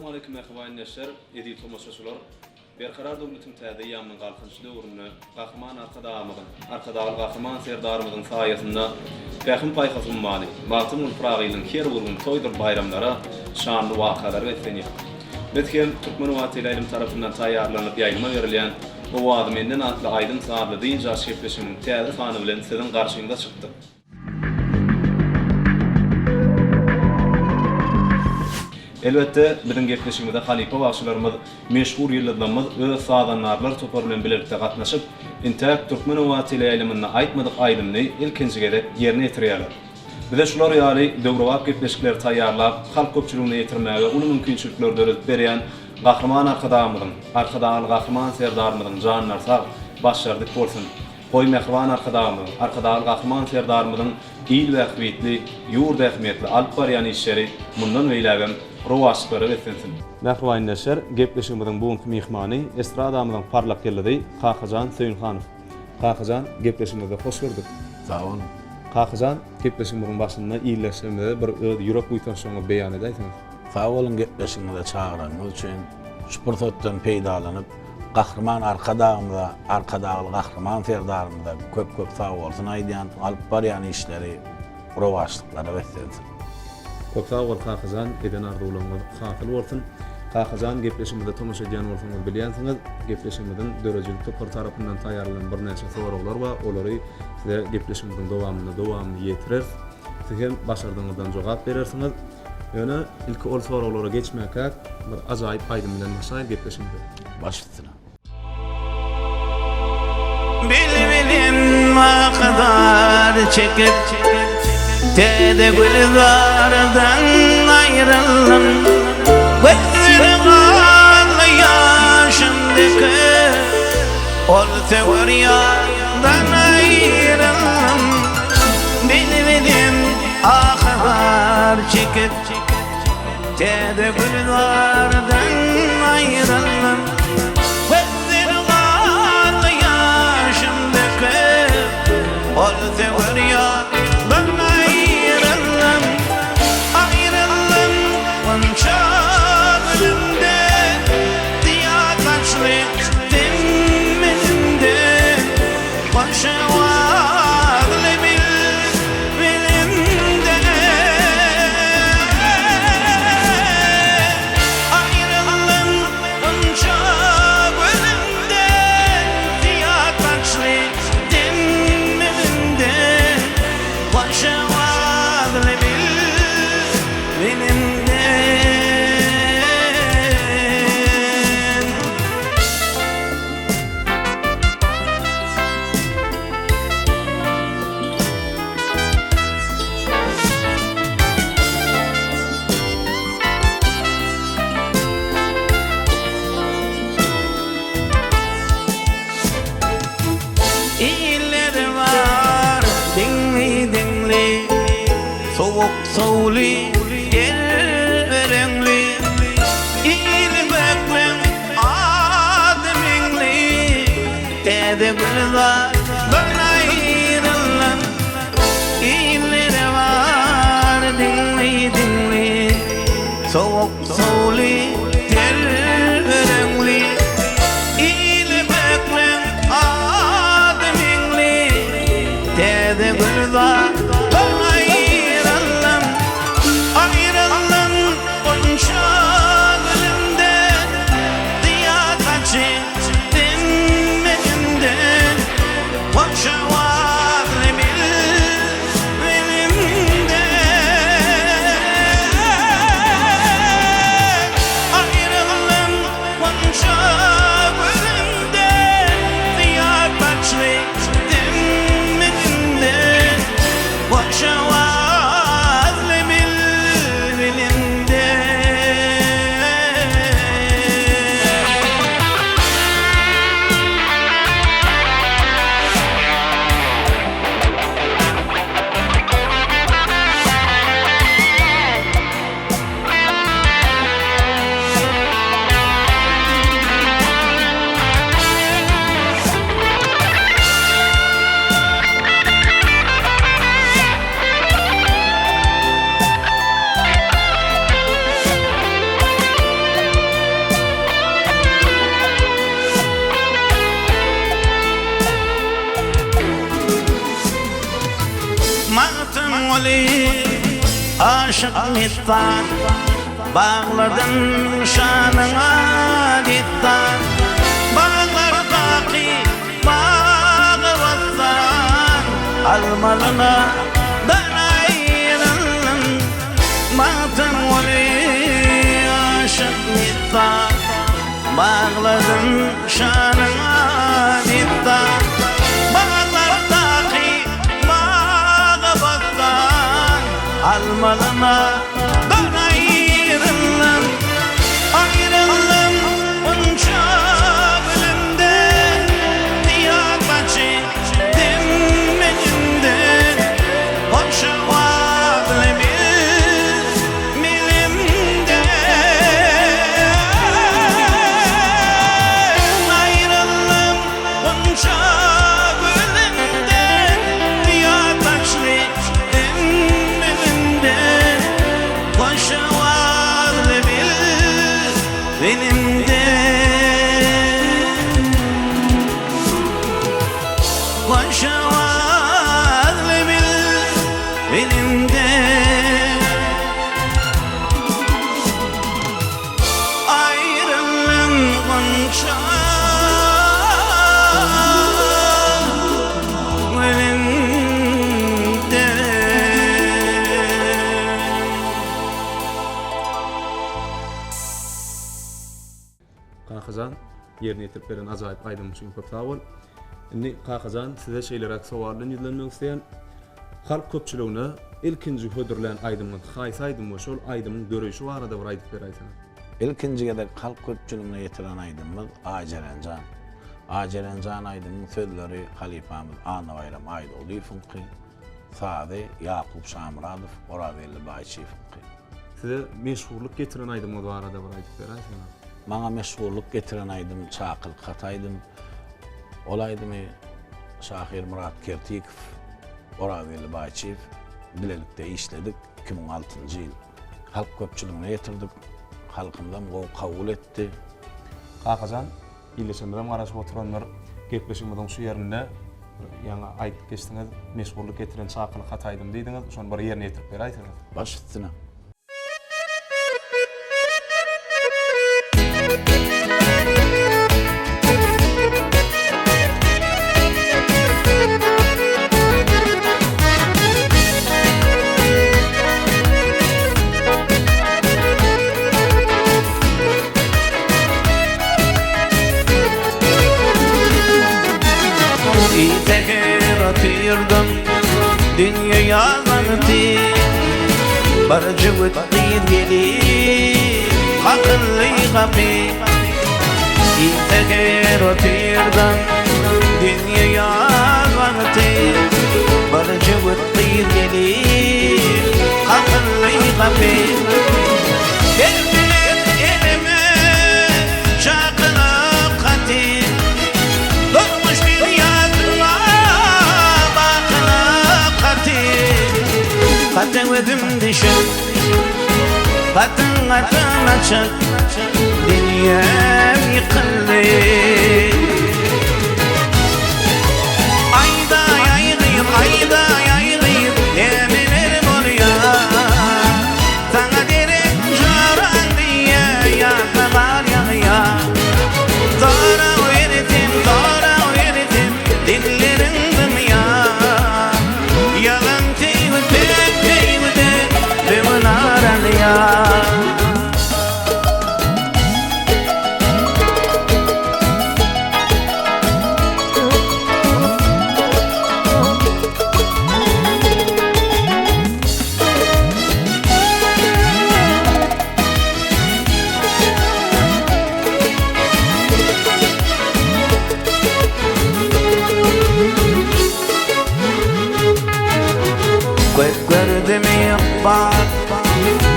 Assalamualaikum ahwaynnaşlar, edi tomaşaçylar. Berkarar döwletim täze ýamyň galkynçy döwründe gahryman arkadagy gahryman serdarymyzyň saýasynda bähim paýhasynmany, Matym ulpragynyň her urgun toýdur bayramlara şanly wakalar geçenýär. Betken Türkmen Wagtyly ilim tarapyndan taýýarlanyp ýaýlma berilýän bu wagty menden atly aýdym saatly diýinja şepleşiginiň täze sany bilen siziň garşyňyza çykdy. Elbette bizim gepleşigimizde halipa başlarymyz, meşhur ýyldızlarymyz öz sadanlarlar topar bilen birlikde gatnaşyp, Intak Türkmen Wagtyly ilimine aýtmadyk aýdymny ilkinji gerek ýerine ýetirýärler. Bize şular ýaly döwrewap gepleşikler taýýarlap, halk köpçüligine ýetirmäge uly mümkinçilikler dörüp berýän gahryman arkadagy gahryman serdarymyzyň janyna sag başardyk bolsun. Goý mehriban arkadagy gahryman serdarymyzyň ýyl we ähmiýetli, ýurda ähmiýetli alyp barýan işleri mundan beýlägem rowaşlary geçensin. Nähwaýnnaşar gepleşigimiziň bugünkü mehmany estradamyzyň parlak ýyldy Kahyjan Söýünhanow. Kahyjan gepleşigimizde hoş gördük. Sağ olun. Kahyjan gepleşigimiziň başynda ýyleşmede bir öz ýürek uýtaşygyny beýan edäýsiňiz. Sağ olun gepleşigimizde çağıranymyz üçin şu pursatdan peýdalanyp gahryman arkadagy gahryman serdarymyza köp sağ bolsun aýdýan alyp barýan işleri rowaşlyklary geçensin. Köp sağ bol Kahyjan, eden arzuwlaryňyz hasyl bolsun. Kahyjan gepleşigimizde tomaşa edýän bolsaňyz bilýänsiňiz, gepleşigimiziň dörejilik topar tarapyndan taýýarlanan bir näçe soraglary bar, olary size gepleşigimiziň dowamly ýetirer. Siz hem başardyňyzdan jogap berersiňiz. Ýöne ilki ol soraglara geçmäkä bir ajaýyp aýdym bilen başlaýar gepleşigimiz. Başladyk. Bilmedim ne kadar çekip Tede güllerden ayrıldım Gözlerim ağlı yaşımdaki Ol teoriyadan ayrıldım Bilmedim ne kadar çekip Tede güllerden ayrıldım Ol teoriyadan ayrıldım Onca bölümde diyakaçlık dinmedimde Başı varlı bilimde Ayrıldım onca bölümde diyakaçlık Soğuli, yerrengli, ilmeklen ademingli, Tede güllerden ayrılan, illeri var dinli, soğuk soğuli, yerrengli, ilmeklen ademingli, Tede güllerden aşık mittan Bağladın şanına dittan Bağlar baki bağı vassan Almalına ben ayrılın Matın oli aşık mittan Bağladın şanına dittan Bağlar baki bağı vassan Almalına ben ayrılın Ayrılın onca bölümde Diyarbakır dimmeninde Hoşa vadlı bir milimde Ayrılın onca bölümde Diyarbakır dimmeninde Hoşa vadlı bir milimde Başavalı bil elimde Ayrılın konça elimde Kakazan yerini yetirip veren ajaýyp aýdym üçin köp sag bol. Indi Kakazan size şeýlere sowalardan ýüzlenmek isteýän halk köpçüligine ilkinji hödürlän aýdymyň haýsy aýdym şol aýdymyň döreşi barada bir aýdyp berýärsiňiz. İlkinci de halk köpçülüğüne getiren aydımız Acerencan. Acerencan aydımın sözleri halifamız Ana Bayram Aydoğdu Funki, Sade Yakup Şamradov, Oravelli Bayçi Funki. Size meşhurluk getiren aýdymyň barada bir aýdyp berýärsiňiz. Bana meşhurluk getiren aydım Çakıl Kataydım. Olaydımı Şahir Murat Kertikov, Oravelli Bayçi bilelikte işledik 2006 yıl. Halk köpçülüğüne getirdik. Halkımdan o kabul etti. Kakazan ýylyşym bilen garaşyp oturanlar gepleşigimiň şu ýerinde ýa-ni aýdyp geçdiňiz, meşhurluk getiren Çakyl Kataýdym diýdiňiz, şonu bir ýerine ýetirip berýärsiňiz. Baş üstüne. Yırdım dünya yazanıtı Barcı vıttıyır gelir Akıllı kapı İteker otuyurdan dünya yazanıtı Barcı vıttıyır gelir Akıllı kapı Geldiler elime Çakılı katı Durmuş bir yazma Katın ödüm düşün Katın açık Dünyam yıkıldı Ayda yaygıyım, ayda yaygıyım Eminim oluyor Sana derim caran diye Yanmalar yanıyor Doğru öğretim, doğru öğretim Dillerin dımıyor Yalan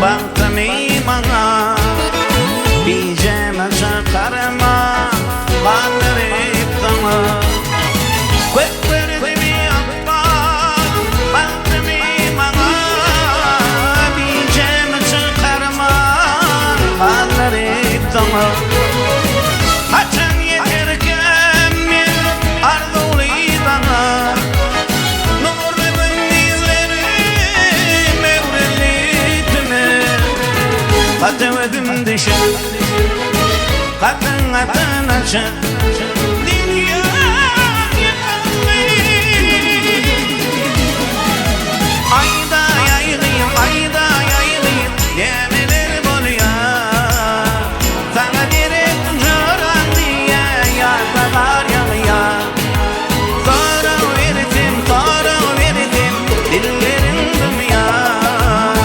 Baktım imana Pijama çakarma Kaldırıp dama Kuvvetlerimi yapma Baktım imana Pijama çakarma Kaldırıp dama Açan yeterken bir arzulu bana Nurlu izleri mevreli katın açık dünya yıkılmış. Ayda yayılayım, ayda yayılayım, yemeler boluyor. Sana direk joran diye yağlar yağıyor. Sonra verdim, dillerin dümüyor.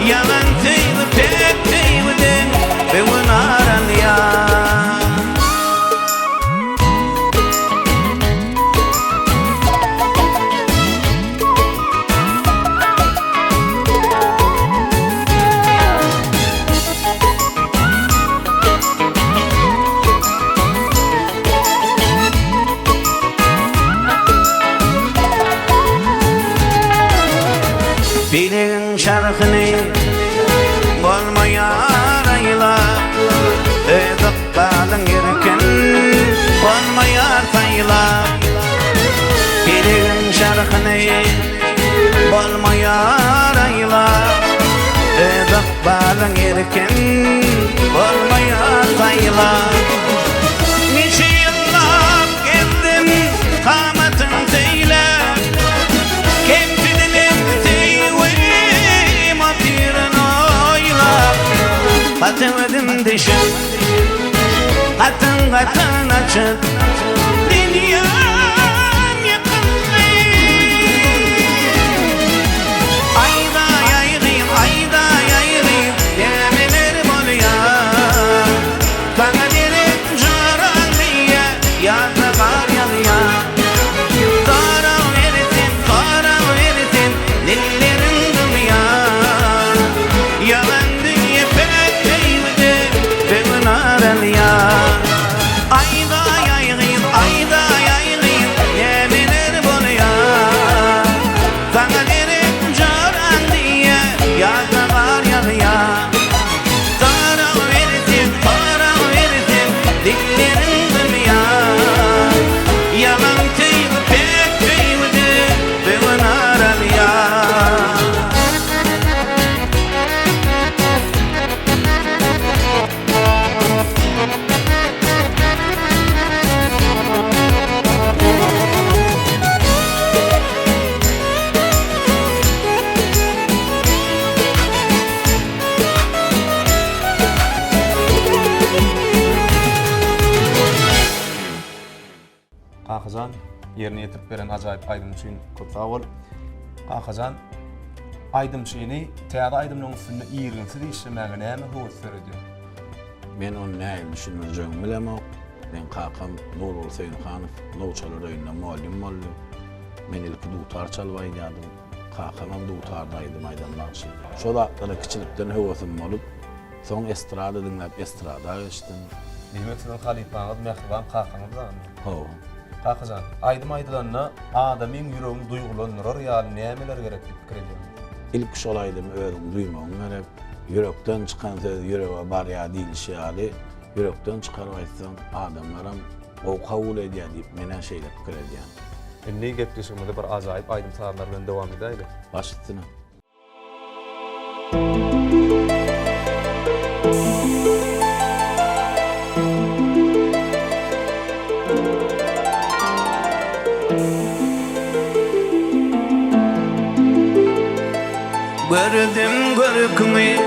Yalan teyli pek teylidin ve unaran ya. Bilin şarkını bolmayar ayla, edip kalın yerken bolmayar sayla. Bilin şarkını bolmayar ayla, edip kalın yerken bolmayar sayla. Nice yıllar geldim kamatın teyle, Katın dişim, katın açık dünyam yıkılmış. Ayda yayılayım, ayda yayılayım, yemeler boluyor. Bana direk joran diye yağlar yağıyor. Sonra verirsin, dillerin dümüyor. Yalan dünya pek ya. Ayda yayılayım, ayda yayılayım, yemeler boluyor. Sana direk joran diye yağlar yağıyor. Sonra verirsin, dillerin dümüyor. Yalan teyli pek teylidi ve unaran ya. Kakazan yerini yetirip veren acayip Aydın Çiğin köp sağ ol. Kakazan Aydın Çiğin'i teada Aydın'ın üstünde iğrinsi de işlemeğine näme höwetler ediyor. Men onu näme düşünürjegimi bilemok. Men kakam Nurul Seýinhanov Nowçalar öýünde muallim boldy. Men ilki dutar çalbaýdym. Kakamam dutardaydy maýdandaşy. Şo wagtlara kiçilikden höwesim bolup, soň estrada dinläp estrada geçdim. Demek sizin halipaňyz mehriban kakanyz zany. Ho. Kakazan aýdym aýdylanna adamyň ýüregini duýgulandyrar ýaly nämeler gerek diýip pikir edýär. İlk şolaýdym özüm duýmagym gerek. Yürekden çıkan söz yüreğe bar ya diýilşi ýaly. Yürekden çıkaryp aýtsaň adamlaram o kabul edýär diýip menen şeýle pikir edýär. Indi gepleşigimizde bir ajaýyp aýdym saýanlar bilen dowam edeýlik. Başlysyna. Gördüm görkümü,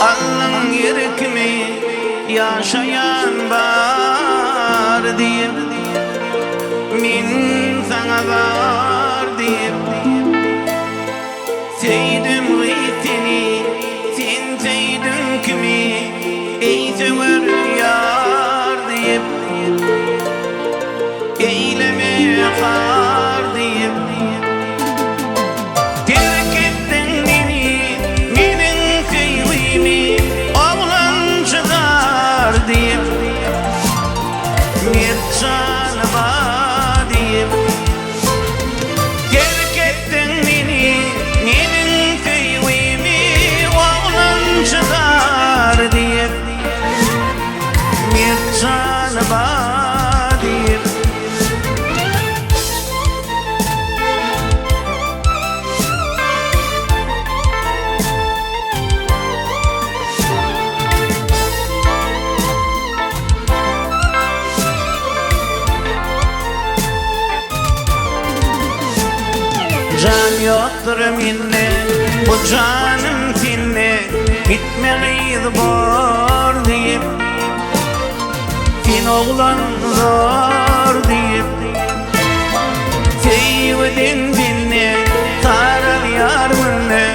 Allah'ın yerkimi, yaşayan var deyip, min sana var deyip, seydüm seni, sen seydün kimi, ey sever yar deyip, eyleme kar deyip, deyip, mirçan vadiyip, terk ettin beni, nenin feywimi oğlan çıkar deyip, mirçan vadiyip. yoktur minne, bu canım tinne, gitmeyiz bor deyip, fin oğlan zor deyip, sevdin dinle, tarar yar minne,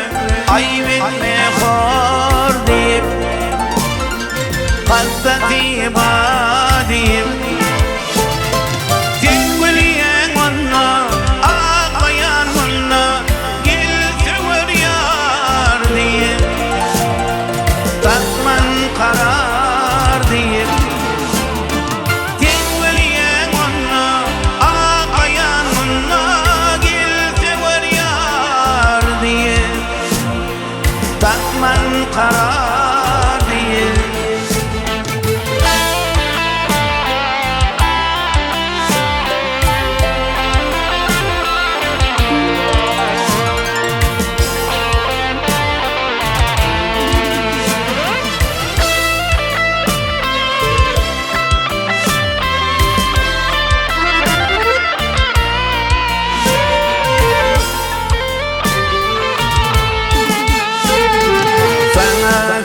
ayvetme hor deyip, Hazzati badiyim Tengülüyen onunla Ağlayan onunla Geltiver yar diyeyim Takman karar diyeyim Tengülüyen onunla Ağlayan onunla Geltiver yar diyeyim Takman karar diyeyim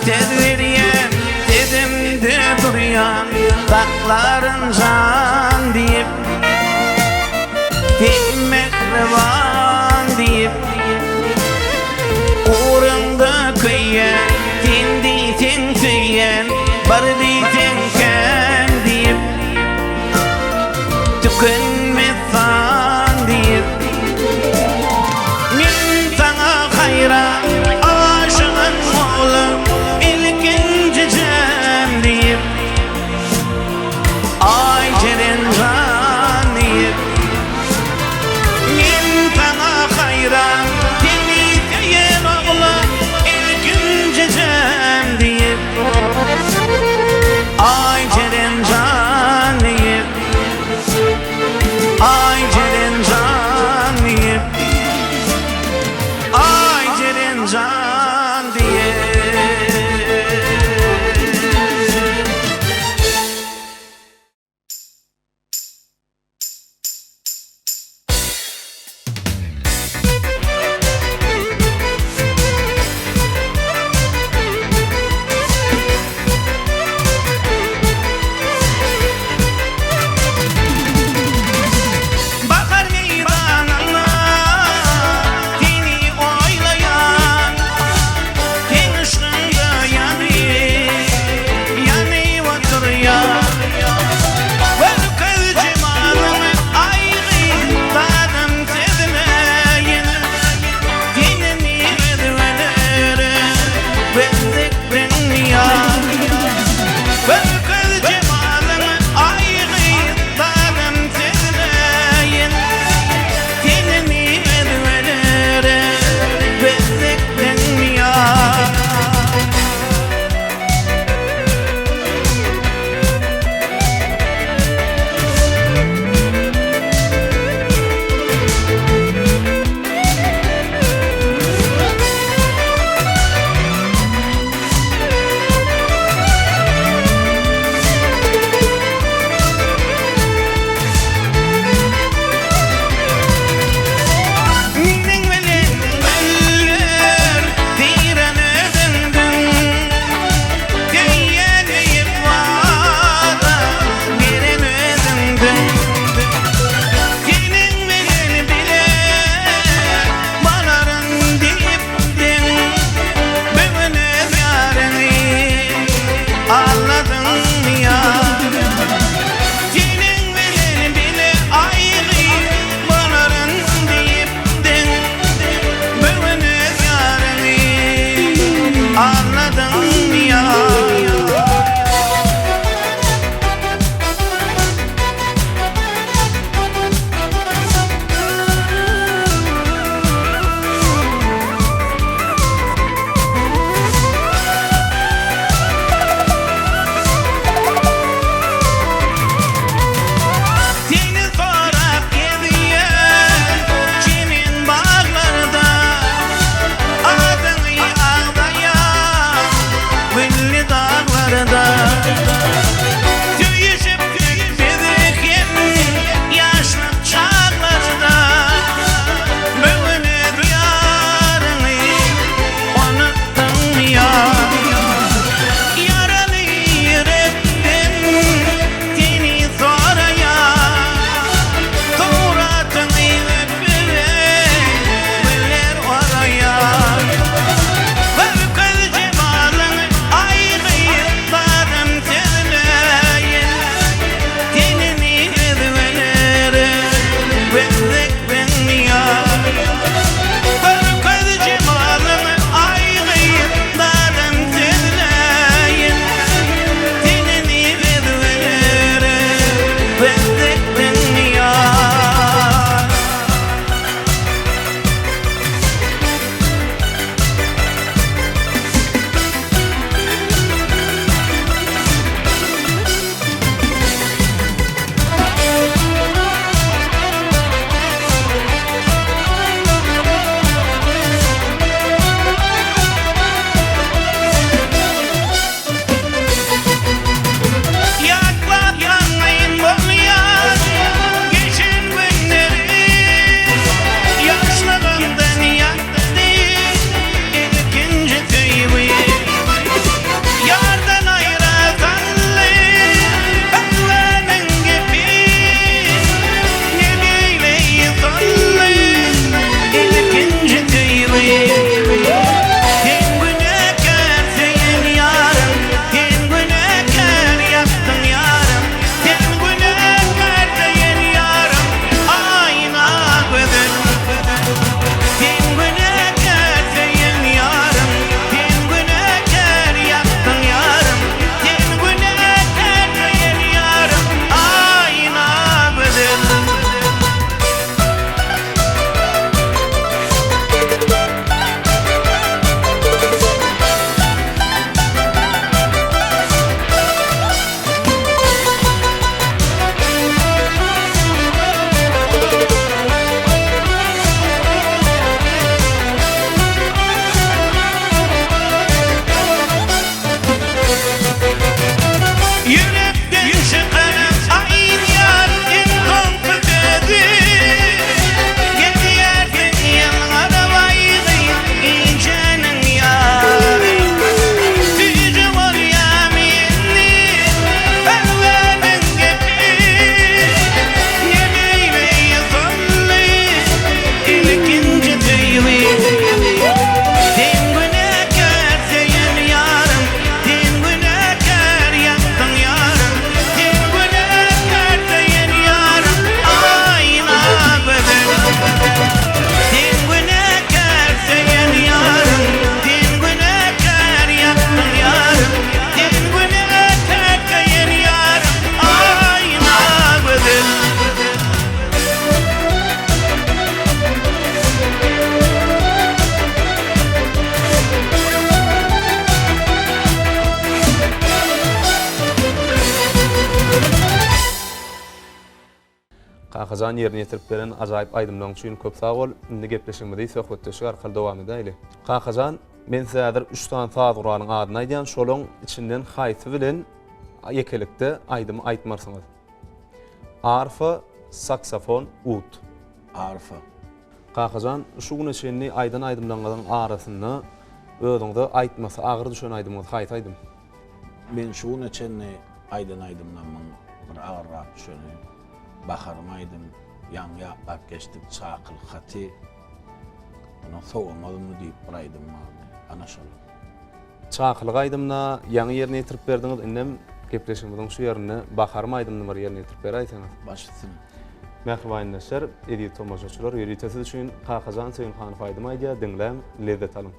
Tedbiriyen dedim de duruyan Takların can deyip Dinmek revan deyip Uğrunda kıyyen Dindiysen tüyen Bardiysen ken deyip Tükenmezsen deyip Min sana hayran Aşığın oğlum İlkinci cem deyip Ay ceren Kakazan yerini yetirip beren ajaýyp aýdymlaryň üçin köp sag bol. Indi gepleşigimizde söhbetdeşik arkaly dowam edeýli. Kakazan, men size häzir 3 tane saz guranyň adyny aýdýan, şolaň içinden haýsy bilen ýekelikde aýdymy aýtmarsyňyz. Arfa, saksafon, ud. Arfa. Kakazan, şu gün içinde aýdan aýdymlaryň arasyny özüňde aýtmasy agyr düşen aýdymyňyz haýsy aýdym. Men şuň içinde aýdymlaryň bir agyr düşeni. Baharym aýdym, ýaňy ýaklap geçdik, çakyl, haty. Ona sowamadymy diýip bir aýdym bardy. Ana şol. Çakyl aýdymna ýaňy ýerine ýetirip berdiňiz, innem gepleşigimiziň şu ýerine baharym aýdymny bir ýerine ýetirip berýärsiňiz. Başlysyn. Merhabayndaşlar, edit tomaşaçylar, ýeritesi üçin Kakazan Seýinhanow aýdym aýdýar, diňläň, lezzet alyn.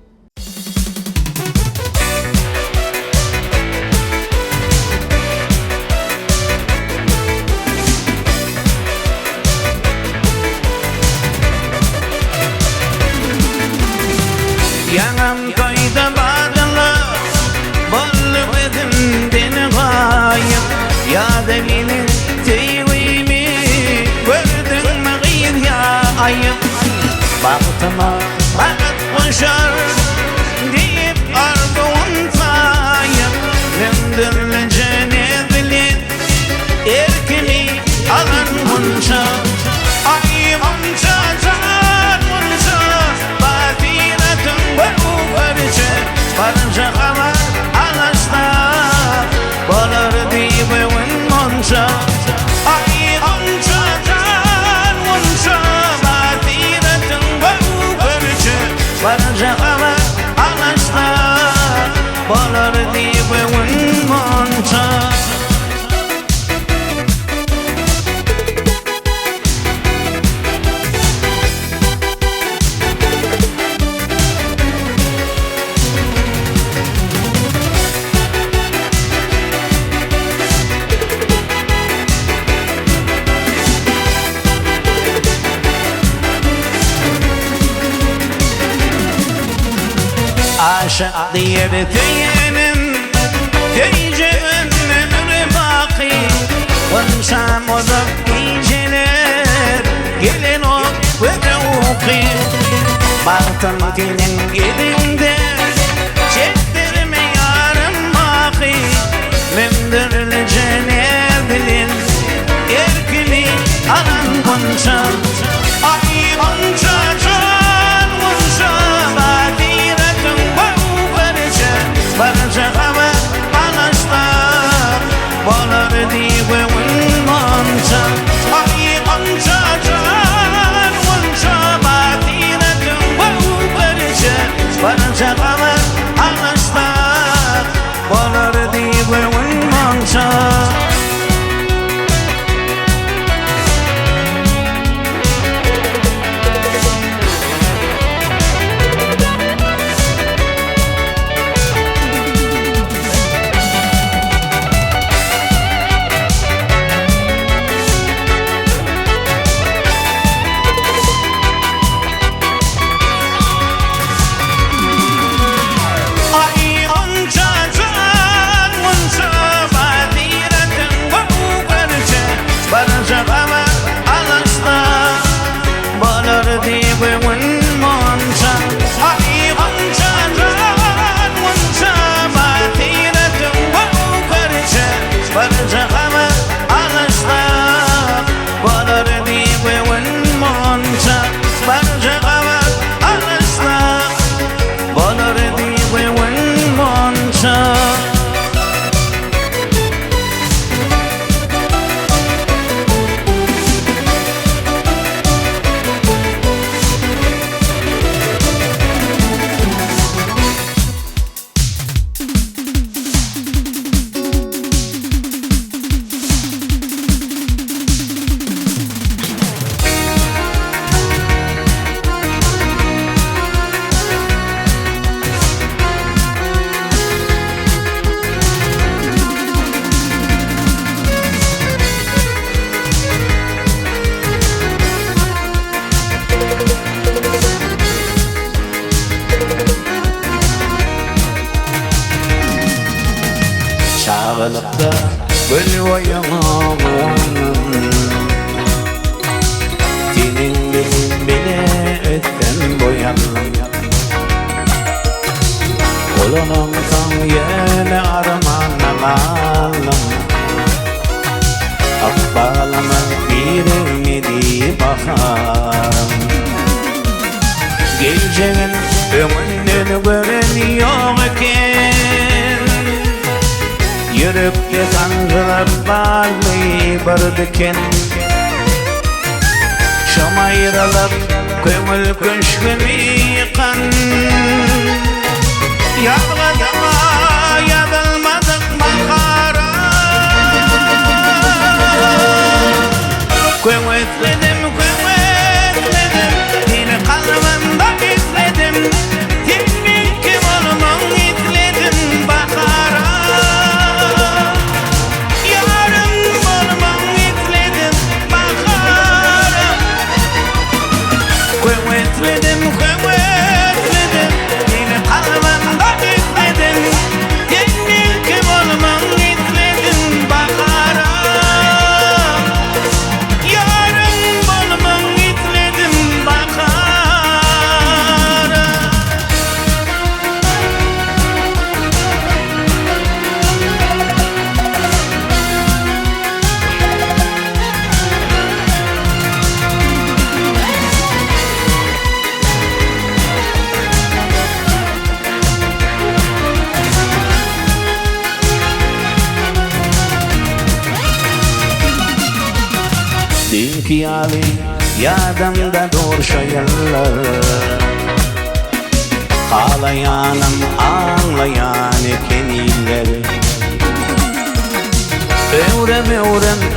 Yanam koyda badılı Bollu edimden gayip Ya delinin teyvimi Gördün mü gıyır ya ayıp Baktıma bakıt koşar Deyip arduğun sayıp Remdürlü cenedlin Erkini alan munça Ay munça can munça Badiratın bu parça Parça ama alaşta Bolar dibe wen munça Ay munça can munça Badiratın bu parça Parça ama alaşta Bolar dibe wen munça Aşık diye bir tüyenin Tüyeceğin ömrü baki Konşam ozak geceler Gelin o ve de uki Baktın dilin elinde Çektirme yarım baki Memdürlü cenedlin Erkini alan konşa Ay konşa can konşa Badiratın Parça ama alaşta Bolar dibe wen munça Ay munça can munça Badiratın bu parça Parça ama alaşta Bolar dibe wen munça Çağılıp da gül oyanağım boyanlım Olunun son yeni armanalım Akbalımın birimidi bakarım Gecenin önünden gören yok iken Yürekte sancılar bağlayıp Şamayralar kömül küşkünü kan Yağladama yazılmadık makara Köymetledim Yine kalbimde izledim Senin kim olman izledim bakara Yarın olman izledim bakara Köymetledim Yine kalbimde izledim Senin kim olman izledim bakara Yarın olman izledim bakara Din kiyali yadımda dur şayallar Ağlayanım ağlayan ekeniler Övrem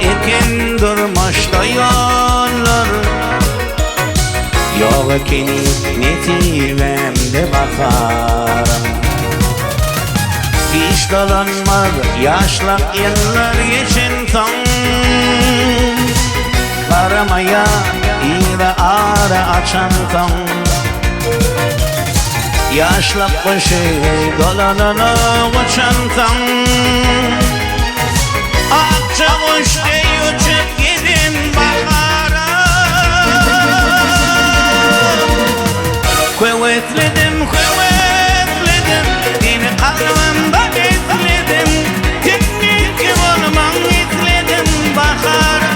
eken durmaşta yollar Yok ekeni netivemde bakarım Hiç dolanmaz yaşlak yıllar geçen son Aramaya ire ara açan tam Yaşlak başı dolanana uçan tam Akçavuş ey uçup gidin bahara Kuvvetledim Yine kalbimde izledim Senin kim olman izledim bahara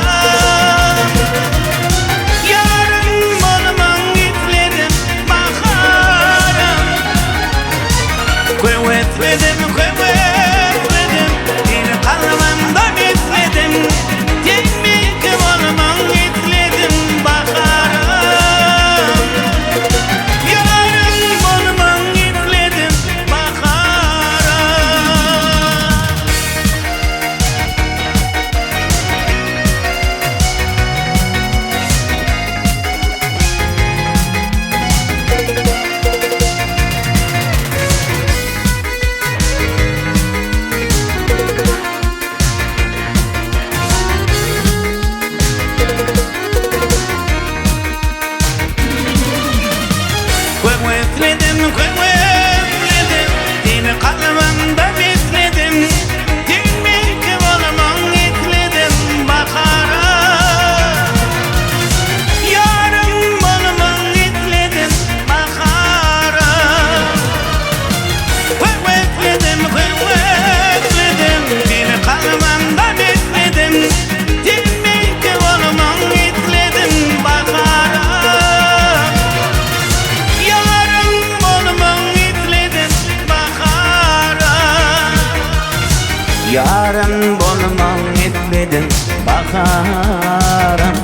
Kuvvetledim Yine kalbimden izledim Senin kim olman izledim bakarım Yarın olman izledim bakarım Kuvvetledim Yine kalbimden izledim Senin kim olman izledim bakara Yarın olman izledim bakara Kuvvetledim Yine kalbimden izledim Senin kim olman izledim bakara Yarın bulmam etmedim bakarım Yar bulmam etmedim bakarım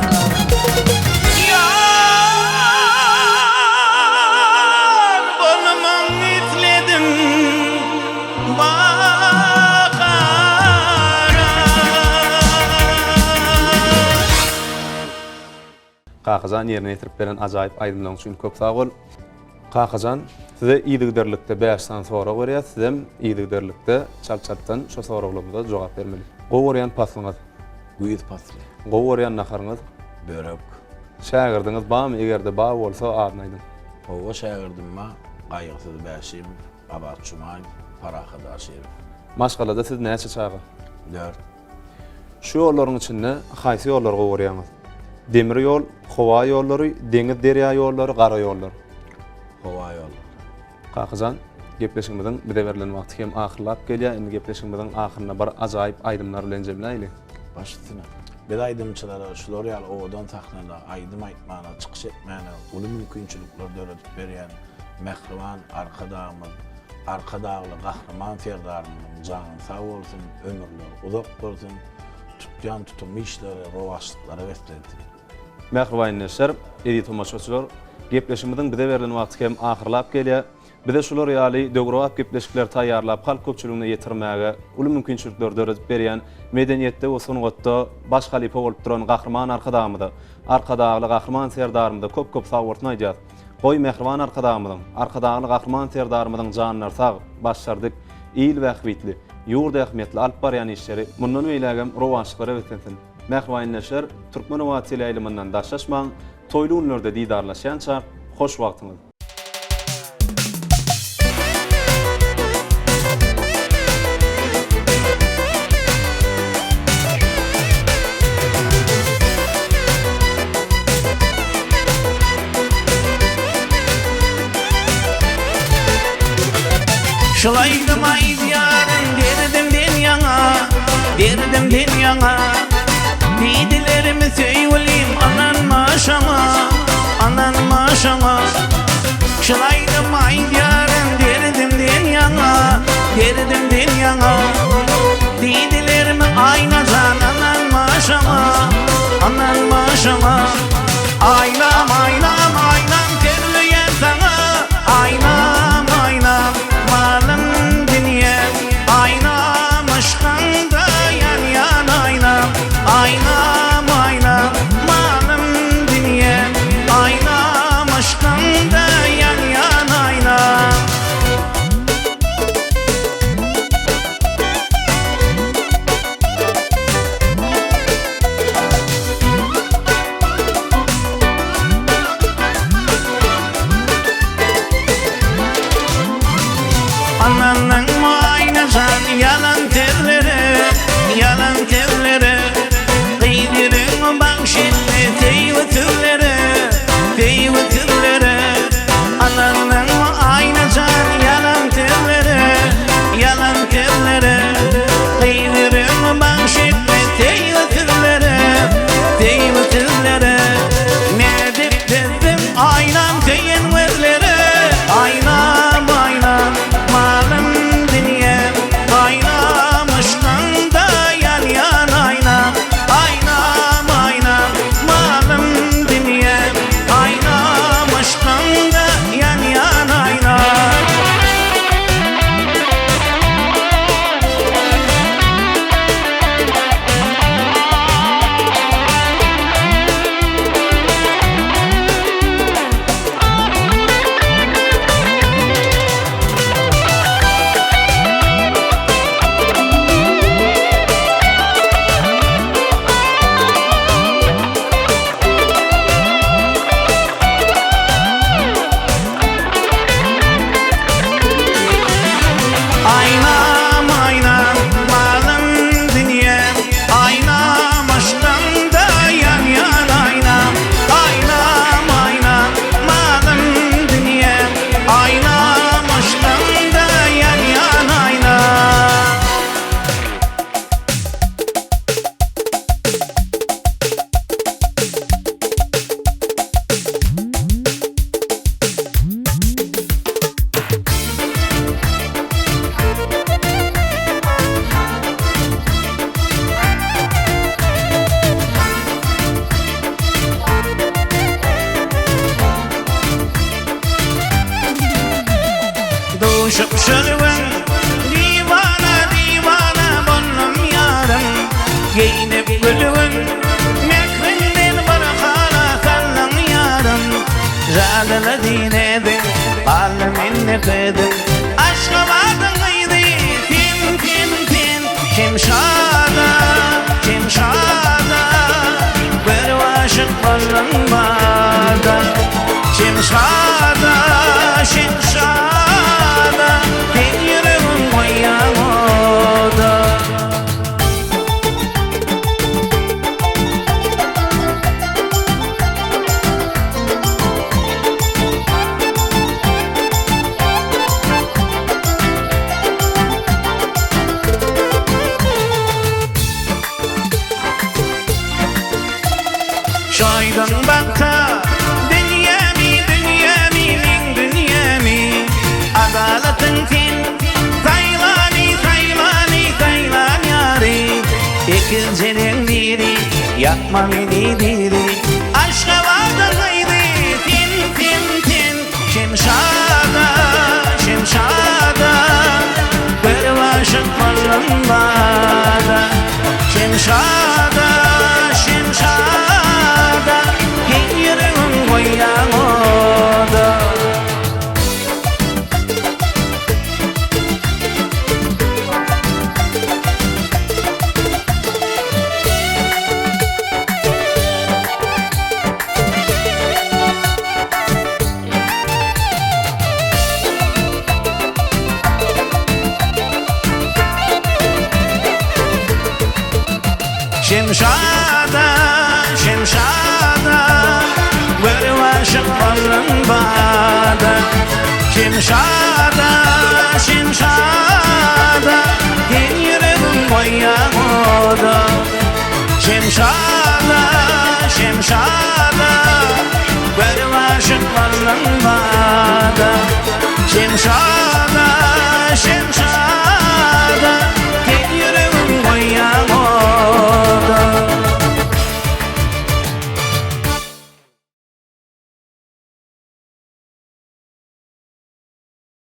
Kakazan yerine getirip beren ajaýyp aýdymlaryň üçin köp sag bol. Kakazan size iýdigderlikde bäşden sonra görýär, sizem iýdigderlikde çap-çapdan şo soraglarymyza jogap bermeli. Gowurýan paslyňyz, Güýüt pasly gowurýan naharyňyz, Börek şägirdiňiz bamy? Egerde ba bolsa arnaýdym. Owa şägirdim gaýgysyz bäşim Abarçumay paraha daşyr Maşgalada siz näçe çaga? 4 Şu ýollaryň içinde haýsy ýollar gowurýaňyz? Demir ýol, howa ýollary, deňiz derýa ýollary, gara ýollar. Kakızan, gepleşigimiziň bide berilen wagty hem ahyrlap gelýär. Indi gepleşigimiziň ahyryna bir ajaýyp aýdymlar bilen jemläýli. Başytyna. Bir aýdymçylara şular ýaly owadan tahnada aýdym aýtmana, çykyş etmäne, uly mümkinçilikler döredip berýän Mehriban arka dağlı gahrman ferdarymyň janyny sag bolsun, ömürleri uzak bolsun, tutýan tutumy işleri, rowaşlyklary wesletin. Mehriban näşer, edi tomaşaçylar, gepleşigimiziň bide berilen wagty hem ahyrlap gelýär. Bize şular ýaly döwrap gepleşikler taýýarlap halk köpçüligine ýetirmäge, uly mümkinçilikler döredip berýän medeniýetde we sungatda baş halipa bolup duran gahrman arkadagly gahrman serdarymyda köp sagwurtny aýdýar. Goý Mehriban arkadagly gahrman serdarymyň janyny sag, başlardyk, ýyl we ähwitli, ýurda ähmiýetli alyp barýan işleri mundan beýlegem rowaşlyklary wetlensin. Mehriban näşer türkmen owatçyly ýylymyndan daşlaşmaň, toýly ünlerde diýdarlaşýan çar, hoş wagtyňyz. Şulaydım aýdýarym derdim dünýaňa Diýdilerimi söýwelim anan maşama Şulaydım aýdýarym derdim dünýaňa Diýdilerimi aýnajan anan maşama Aýnam terleýän saňa Aýnam malym dünýä Aýnam aşkanda yan aýnam Aýnam malym dünýä Aýnam aşkanda yan aýnam Ananın muaynajan yalan terleri Gıydirin bakşinle teyvetülleri Ananın muaynajan yalan terleri Gıydirin bakşinle teyvetülleri Medip dedim aynam teyin verleri Aynam malım dünýä Aýnam aşkanda yan aýnam Aýnam malym dünýä Aýnam aşkanda yan aýnam Aýnam malym dünýä Aýnam aşkanda yan aýnam Aýnam malym dünýä Aýnam aşkanda yan aýnam Duşup şölüven divana bollum yarım Giyinip gülüven mekrinden barhala sallan yarım Jadala dinedin balım inni kıdın Aşka badın gıydı tin Şimşada Bir vaşık bollum bada Şimşada Tek yüreğim koyamadı Şaydın bakta dünyami min dünyami adalatın tin Taylan yari İkincinin biri yapma beni diri Aşka vardır gayri tin Şemşada bir başın malında Şemşada Yerin koyan oda Şemşada bir başın malında Şemşada yerin koyan oda Şemşada bir başın malında Şemşada